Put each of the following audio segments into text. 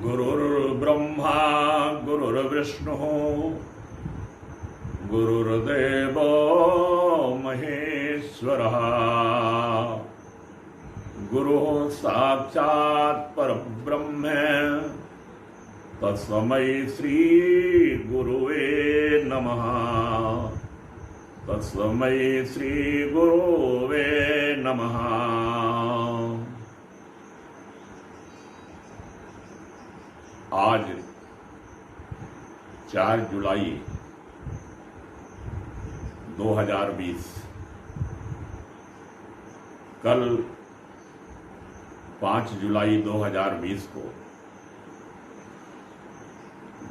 गुरुर्ब्रह्मा गुरुर्विष्णु गुरुर्देव महेश्वरः गुरुः साक्षात् परब्रह्म तस्मै श्री गुरुवे नमः। तस्मै श्री गुरुवे नमः। आज 4 जुलाई 2020, कल 5 जुलाई 2020 को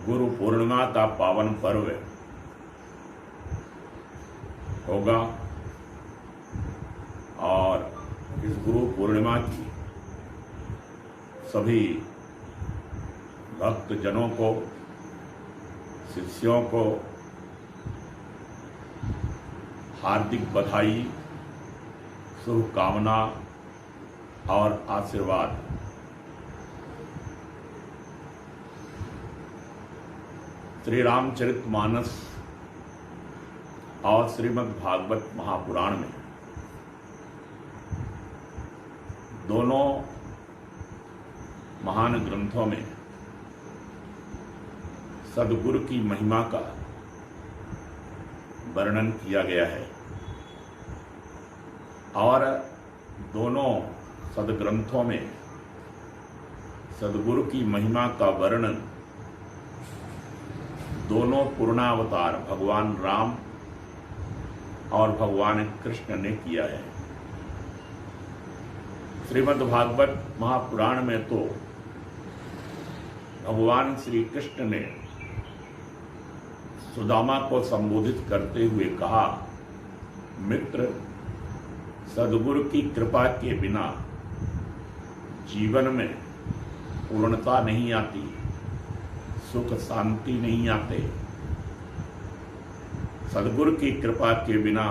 गुरु पूर्णिमा का पावन पर्व होगा और इस गुरु पूर्णिमा की सभी भक्त जनों को, शिष्यों को हार्दिक बधाई, शुभकामना और आशीर्वाद। श्री रामचरितमानस और श्रीमद् भागवत महापुराण में दोनों महान ग्रंथों में सद्गुरु की महिमा का वर्णन किया गया है और दोनों सदग्रंथों में सद्गुरु की महिमा का वर्णन दोनों पूर्णावतार भगवान राम और भगवान कृष्ण ने किया है। श्रीमद् भागवत महापुराण में तो भगवान श्री कृष्ण ने सुदामा को संबोधित करते हुए कहा, मित्र, सद्गुरु की कृपा के बिना जीवन में पूर्णता नहीं आती, सुख शांति नहीं आते। सद्गुरु की कृपा के बिना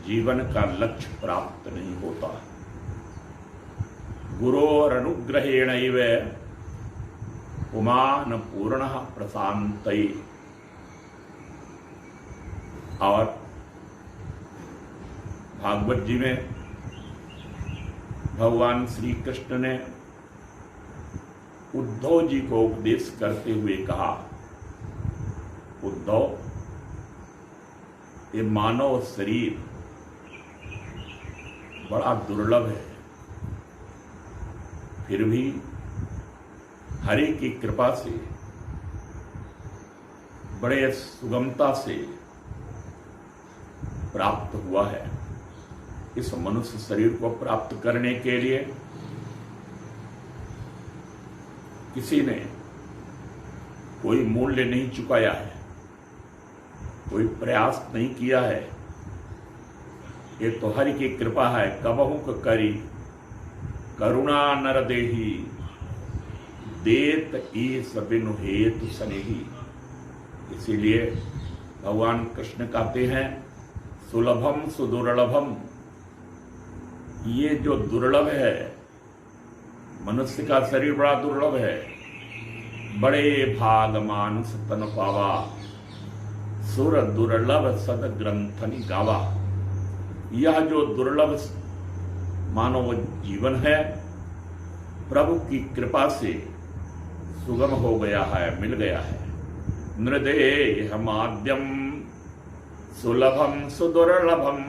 जीवन का लक्ष्य प्राप्त नहीं होता। गुरोर अनुग्रहेणैव पुमान पूर्ण प्रशांतये। और भागवत जी में भगवान श्री कृष्ण ने उद्धव जी को उपदेश करते हुए कहा, उद्धव, ये मानव शरीर बड़ा दुर्लभ है, फिर भी हरि की कृपा से बड़े सुगमता से प्राप्त हुआ है। इस मनुष्य शरीर को प्राप्त करने के लिए किसी ने कोई मूल्य नहीं चुकाया है, कोई प्रयास नहीं किया है। ये तो हरि की कृपा है। कबहु करी करुणा नर देही देत ईस बिनु हेतु सनेही। इसीलिए भगवान कृष्ण कहते हैं, सुलभम सुदुर्लभम। ये जो दुर्लभ है, मनुष्य का शरीर बड़ा दुर्लभ है। बड़े भाग मानुष तन पावा, सुर दुर्लभ सद ग्रंथनि गावा। यह जो दुर्लभ मानव जीवन है, प्रभु की कृपा से सुगम हो गया है, मिल गया है। नृदेह माद्यम सुलभम सुदुर्लभम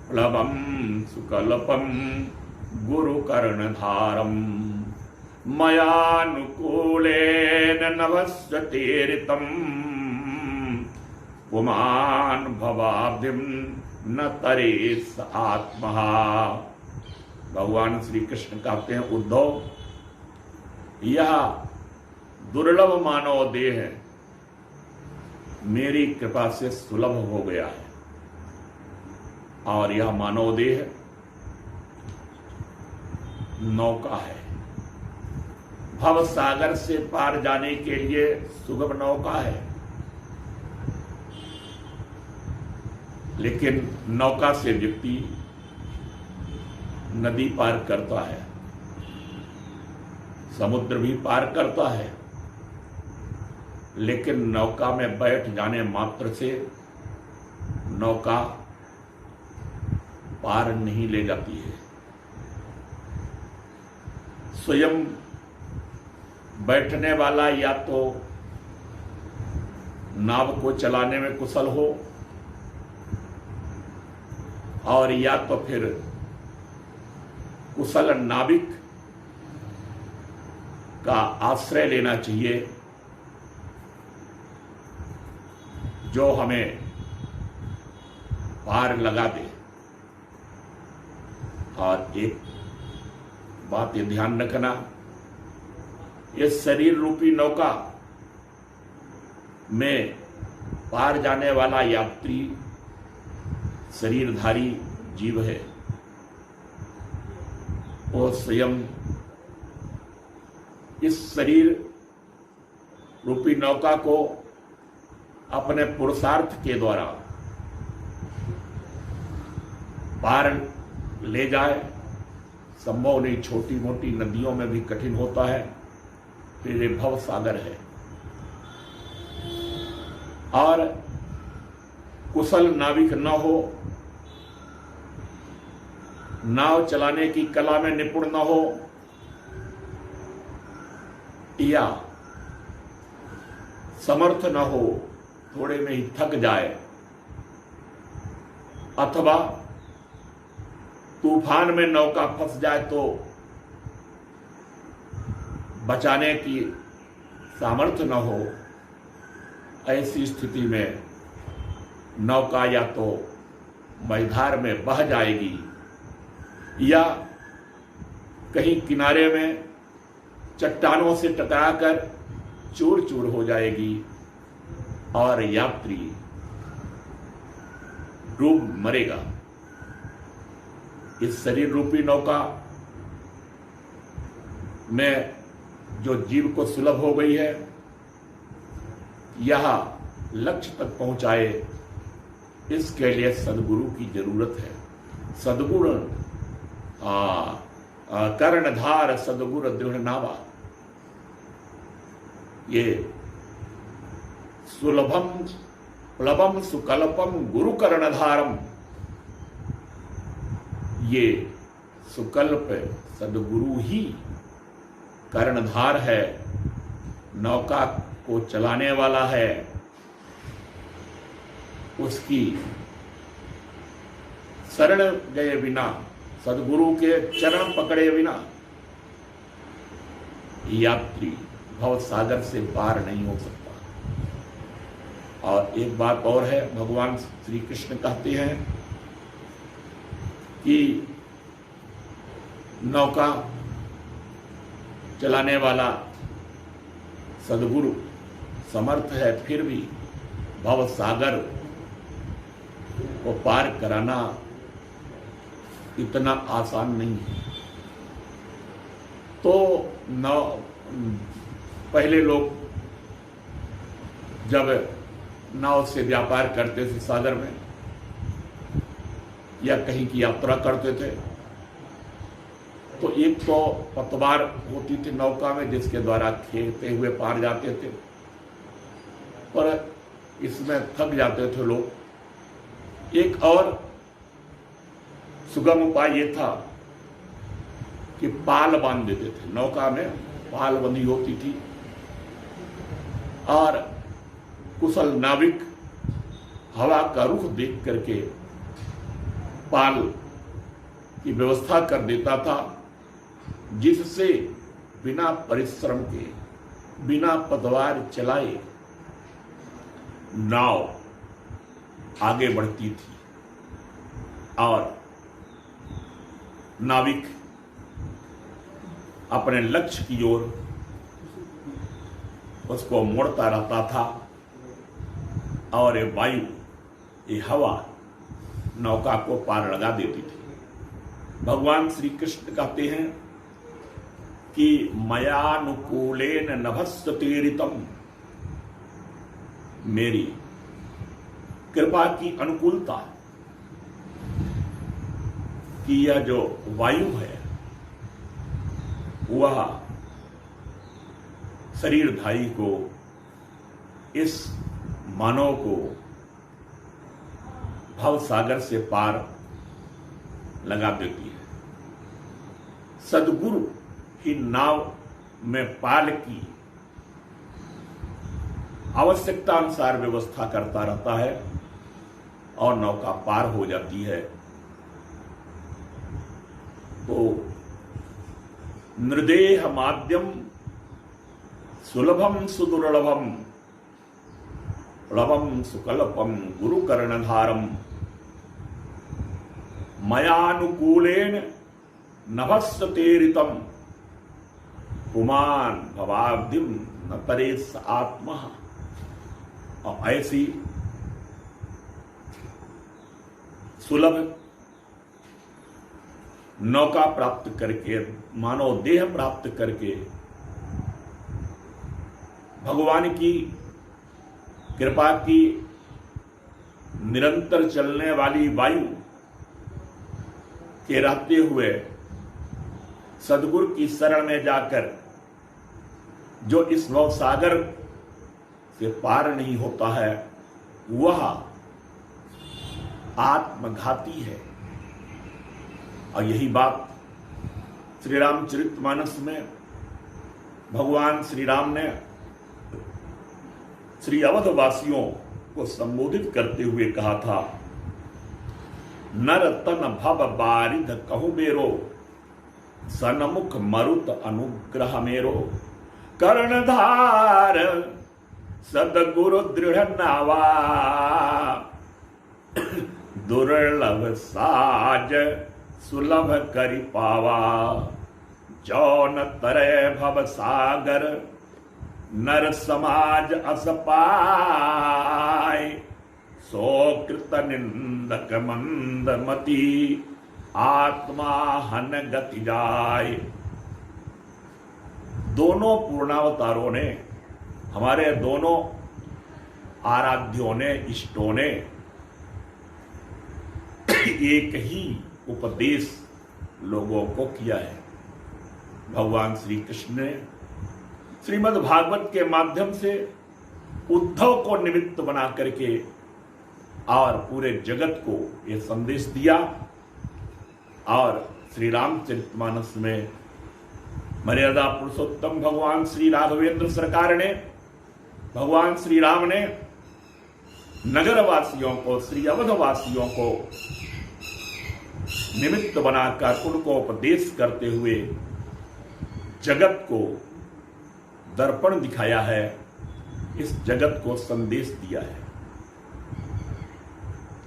प्लवम सुकल्पम गुरु कर्णधारम मयानुकूलेन नभस्वतीरितम पुमान भवाब्धिम न तरेस आत्मा। भगवान श्री कृष्ण कहते हैं, उद्धव, यह दुर्लभ मानव देह मेरी कृपा से सुलभ हो गया है। और यह मानव देह नौका है। भव सागर से पार जाने के लिए सुगम नौका है, लेकिन नौका से व्यक्ति नदी पार करता है, समुद्र भी पार करता है, लेकिन नौका में बैठ जाने मात्र से नौका पार नहीं ले जाती है। स्वयं बैठने वाला या तो नाव को चलाने में कुशल हो और या तो फिर कुशल नाविक का आश्रय लेना चाहिए, जो हमें पार लगा दे। और एक बात ये ध्यान रखना, ये शरीर रूपी नौका में पार जाने वाला यात्री शरीरधारी जीव है। वो स्वयं इस शरीर रूपी नौका को अपने पुरुषार्थ के द्वारा पार ले जाए, संभव नहीं। छोटी मोटी नदियों में भी कठिन होता है, फिर ये भव सागर है। और कुशल नाविक न हो, नाव चलाने की कला में निपुण न हो, या समर्थ न हो, थोड़े में ही थक जाए, अथवा तूफान में नौका फंस जाए तो बचाने की सामर्थ्य न हो, ऐसी स्थिति में नौका या तो मझधार में बह जाएगी या कहीं किनारे में चट्टानों से टकराकर चूर चूर हो जाएगी और यात्री डूब मरेगा। इस शरीर रूपी नौका में जो जीव को सुलभ हो गई है, यह लक्ष्य तक पहुंचाए, इसके लिए सदगुरु की जरूरत है। सदगुरु कर्णधार सदगुरु दृढ़ नावा, ये सुलभम प्लवम सुकल्पम गुरु कर्णधारम, ये सुकल्प सदगुरु ही कर्णधार है, नौका को चलाने वाला है। उसकी शरण गए बिना, सदगुरु के चरण पकड़े बिना यात्री भव सागर से पार नहीं हो सकता। और एक बात और है, भगवान श्री कृष्ण कहते हैं कि नौका चलाने वाला सदगुरु समर्थ है, फिर भी भव सागर को पार कराना इतना आसान नहीं है। तो पहले लोग जब नाव से व्यापार करते थे सागर में या कहीं की यात्रा करते थे, तो एक तो पतवार होती थी नौका में जिसके द्वारा खेलते हुए पार जाते थे, पर इसमें थक जाते थे लोग। एक और सुगम उपाय ये था कि पाल बांध देते थे, नौका में पाल बंधी होती थी और कुशल नाविक हवा का रुख देख करके पाल की व्यवस्था कर देता था, जिससे बिना परिश्रम के, बिना पतवार चलाए नाव आगे बढ़ती थी और नाविक अपने लक्ष्य की ओर उसको मोड़ता रहता था। और ये वायु, ये हवा नौका को पार लगा देती थी। भगवान श्री कृष्ण कहते हैं कि मयानुकूलेन नभस्तीरितम, मेरी कृपा की अनुकूलता कि यह जो वायु है वह शरीरधारी को, इस मानव को भव सागर से पार लगा देती है। सद्गुरु ही नाव में पाल की आवश्यकता अनुसार व्यवस्था करता रहता है और नौका पार हो जाती है। तो नृदेह माध्यम सुलभम सुदुर्लभम लभम सुकल्पम गुरु कर्णधारम मयानुकूलेन नभस्तेरितम पुमान भवाब्धिम न तरेस आत्मा। और ऐसी सुलभ नौका प्राप्त करके, मानव देह प्राप्त करके, भगवान की कृपा की निरंतर चलने वाली वायु के रहते हुए सद्गुरु की शरण में जाकर जो इस भव सागर से पार नहीं होता है वह आत्मघाती है। और यही बात श्री रामचरितमानस में भगवान श्री राम ने श्री अवधवासियों को संबोधित करते हुए कहा था, नर तन भव बारिध कहु मेरो, सनमुख मरुत अनुग्रह मेरो, कर्णधार सदगुरु दृढ़ नावा, दुर्लभ साज सुलभ करि पावा, जौन तरय भव सागर नर समाज अस पाय, सो कृत निंदक मंदमती आत्मा हन गति जाय। दोनों पूर्णावतारों ने, हमारे दोनों आराध्यों ने, इष्टों ने एक ही उपदेश लोगों को किया है। भगवान श्री कृष्ण ने श्रीमद् भागवत के माध्यम से उद्धव को निमित्त बना करके और पूरे जगत को यह संदेश दिया। और श्री रामचरितमानस में मर्यादा पुरुषोत्तम भगवान श्री राघवेंद्र सरकार ने, भगवान श्री राम ने नगरवासियों को, श्री अवधवासियों को निमित्त बनाकर उनको उपदेश करते हुए जगत को दर्पण दिखाया है, इस जगत को संदेश दिया है।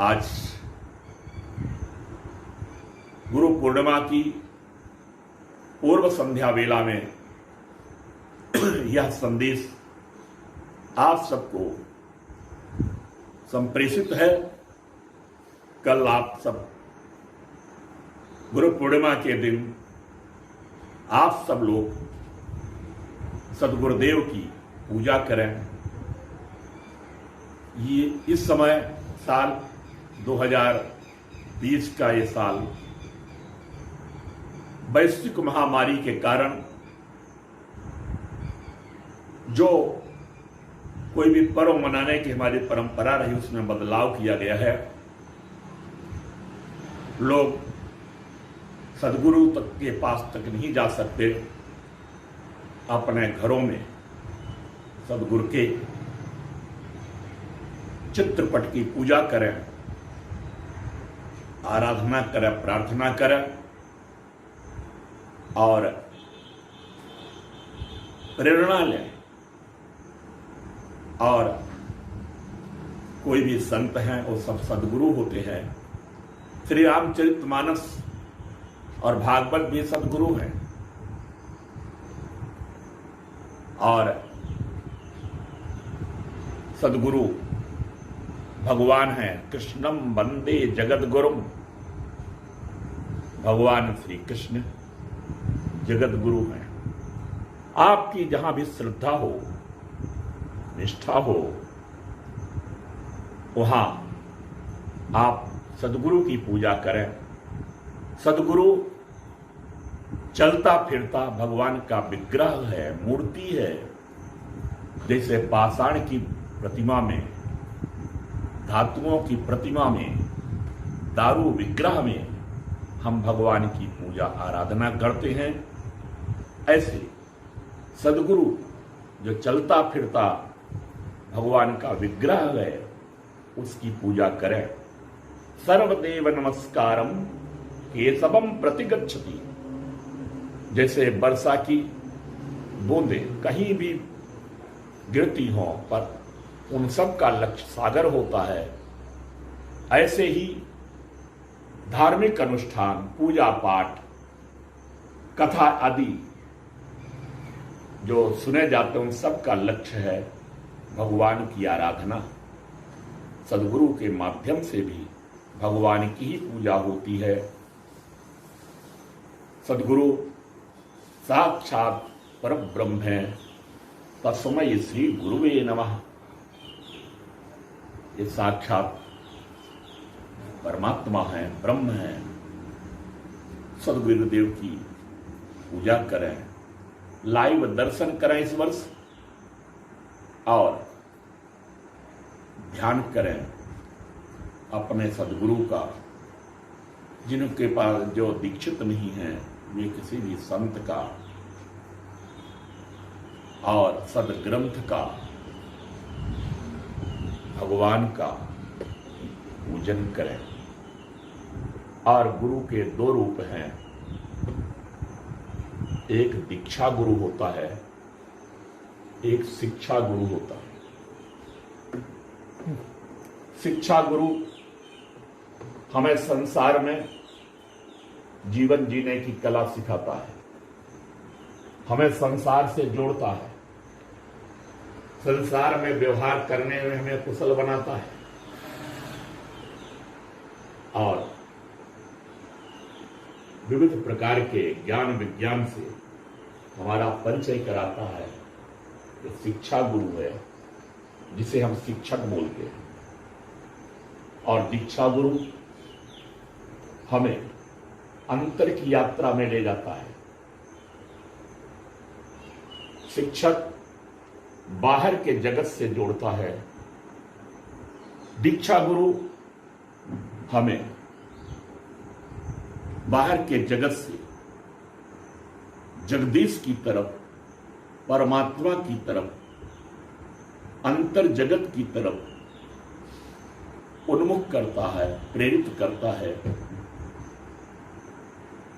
आज गुरु पूर्णिमा की पूर्व संध्या वेला में यह संदेश आप सबको संप्रेषित है। कल आप सब गुरु पूर्णिमा के दिन आप सब लोग सद्गुरुदेव की पूजा करें। ये इस समय साल 2020 का ये साल वैश्विक महामारी के कारण जो कोई भी पर्व मनाने की हमारी परंपरा रही उसमें बदलाव किया गया है। लोग सद्गुरु तक के पास तक नहीं जा सकते, अपने घरों में सद्गुरु के चित्रपट की पूजा करें, आराधना करें, प्रार्थना करें और प्रेरणा लें। और कोई भी संत हैं वो सब सद्गुरु होते हैं। श्री रामचरितमानस और भागवत भी सद्गुरु हैं। और सद्गुरु भगवान हैं कृष्णम वंदे जगत गुरुम। भगवान श्री कृष्ण जगत गुरु हैं। आपकी जहां भी श्रद्धा हो, निष्ठा हो, वहां आप सदगुरु की पूजा करें। सदगुरु चलता फिरता भगवान का विग्रह है, मूर्ति है। जैसे पाषाण की प्रतिमा में, धातुओं की प्रतिमा में, दारू विग्रह में हम भगवान की पूजा आराधना करते हैं, ऐसे सदगुरु जो चलता फिरता भगवान का विग्रह है उसकी पूजा करें। सर्वदेव नमस्कारम केशवम प्रतिगच्छति। जैसे वर्षा की बूंदें कहीं भी गिरती हों पर उन सब का लक्ष्य सागर होता है, ऐसे ही धार्मिक अनुष्ठान, पूजा पाठ, कथा आदि जो सुने जाते हैं उन सब का लक्ष्य है भगवान की आराधना। सदगुरु के माध्यम से भी भगवान की ही पूजा होती है। सदगुरु साक्षात परब्रह्म है। तस्मै श्री गुरुवे नमः। ये साक्षात परमात्मा है, ब्रह्म है। सदगुरुदेव की पूजा करें, लाइव दर्शन करें इस वर्ष और ध्यान करें अपने सदगुरु का। जिनके पास जो दीक्षित नहीं है वे किसी भी संत का और सदग्रंथ का, भगवान का पूजन करें। और गुरु के दो रूप हैं, एक दीक्षा गुरु होता है, एक शिक्षा गुरु होता है। शिक्षा गुरु हमें संसार में जीवन जीने की कला सिखाता है, हमें संसार से जोड़ता है, संसार में व्यवहार करने में हमें कुशल बनाता है और विविध प्रकार के ज्ञान विज्ञान से हमारा परिचय कराता है। ये शिक्षा गुरु है जिसे हम शिक्षक बोलते हैं। और दीक्षा गुरु हमें अंतर की यात्रा में ले जाता है। शिक्षक बाहर के जगत से जोड़ता है, दीक्षा गुरु हमें बाहर के जगत से जगदीश की तरफ, परमात्मा की तरफ, अंतर जगत की तरफ उन्मुख करता है, प्रेरित करता है।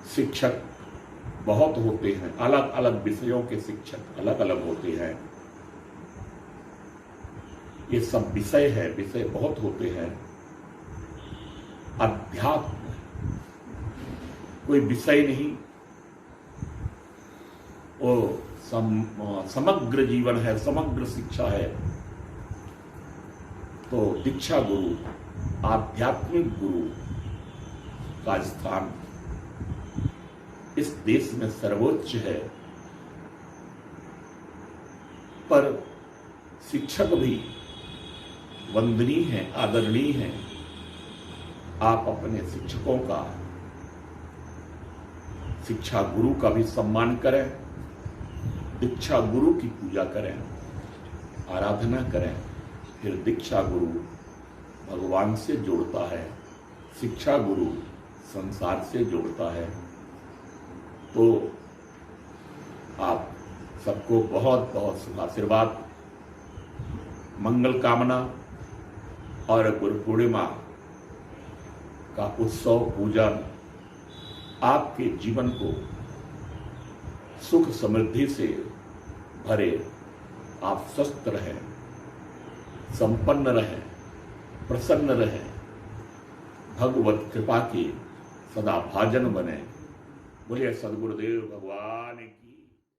शिक्षक बहुत होते हैं, अलग अलग विषयों के शिक्षक अलग अलग होते हैं। ये सब विषय है, विषय बहुत होते हैं। अध्यात्म कोई विषय नहीं, वो समग्र जीवन है, समग्र शिक्षा है। तो दीक्षा गुरु, आध्यात्मिक गुरु का स्थान इस देश में सर्वोच्च है। पर शिक्षक भी वंदनीय है, आदरणीय है। आप अपने शिक्षकों का, शिक्षा गुरु का भी सम्मान करें, दीक्षा गुरु की पूजा करें, आराधना करें। फिर दीक्षा गुरु भगवान से जोड़ता है, शिक्षा गुरु संसार से जोड़ता है। तो आप सबको बहुत बहुत शुभ आशीर्वाद, मंगल कामना और गुरु पूर्णिमा का उत्सव पूजन आपके जीवन को सुख समृद्धि से भरे। आप स्वस्थ रहें, संपन्न रहें, प्रसन्न रहें, भगवत कृपा के सदा भाजन बने। बोलिए सद्गुरुदेव भगवान की।